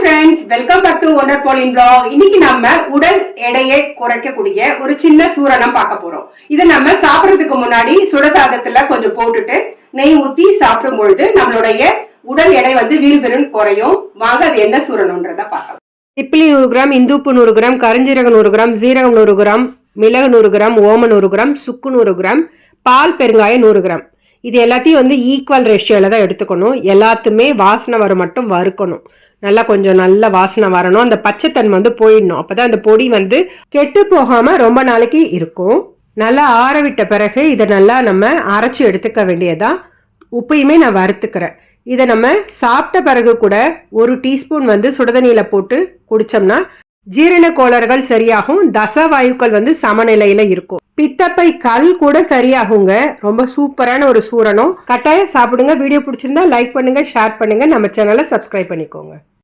Friends, welcome back to ஒண்டர் போலின் vlog. இன்னைக்கு நம்ம உடல் எடையை குறைக்கக்கூடிய ஒரு சின்ன சூரணம் பார்க்க போறோம். இதை நம்ம சாப்பிடறதுக்கு முன்னாடி சுடசாதத்துல கொஞ்சம் போட்டுட்டு நெய் ஊத்தி சாப்பிடும் பொழுது நம்மளுடைய உடல் எடை வீழ்விருன்னு குறையும். வாங்க அது என்ன சூரணம்ன்றத பார்க்கலாம். திப்பிலி 100 கிராம், இந்துப்பு 100 கிராம், கருஞ்சீரகம் 100 கிராம், சீரகம் 100 கிராம், மிளகு 100 கிராம், ஓமம் 100 கிராம், சுக்கு 100 கிராம், பால் பெருங்காயம் 100 கிராம். இது எல்லாத்தையும் ஈக்குவல் ரேஷியோல தான் எடுத்துக்கணும். எல்லாத்துமே வாசனை வர மட்டும் வறுக்கணும். நல்லா கொஞ்சம் நல்ல வாசனை வரணும். அந்த பச்சைத்தன்மை போயிடணும். அப்பதான் அந்த பொடி கெட்டு போகாம ரொம்ப நாளைக்கு இருக்கும். நல்லா ஆற விட்ட பிறகு இதை நல்லா நம்ம அரைச்சி எடுத்துக்க வேண்டியதா. உப்பையுமே நான் வறுத்துக்கிறேன். இதை நம்ம சாப்பிட்ட பிறகு கூட 1 டீஸ்பூன் சுடுதண்ணியில போட்டு குடிச்சோம்னா ஜீரண கோளாறுகள் சரியாகும். தசவாயுக்கள் சமநிலையில இருக்கும். பித்தப்பை கல் கூட சரியாகுங்க. ரொம்ப சூப்பரான ஒரு சூரணம். கட்டாயம் சாப்பிடுங்க. வீடியோ பிடிச்சிருந்தா லைக் பண்ணுங்க, ஷேர் பண்ணுங்க, நம்ம சேனலை சப்ஸ்கிரைப் பண்ணிக்கோங்க.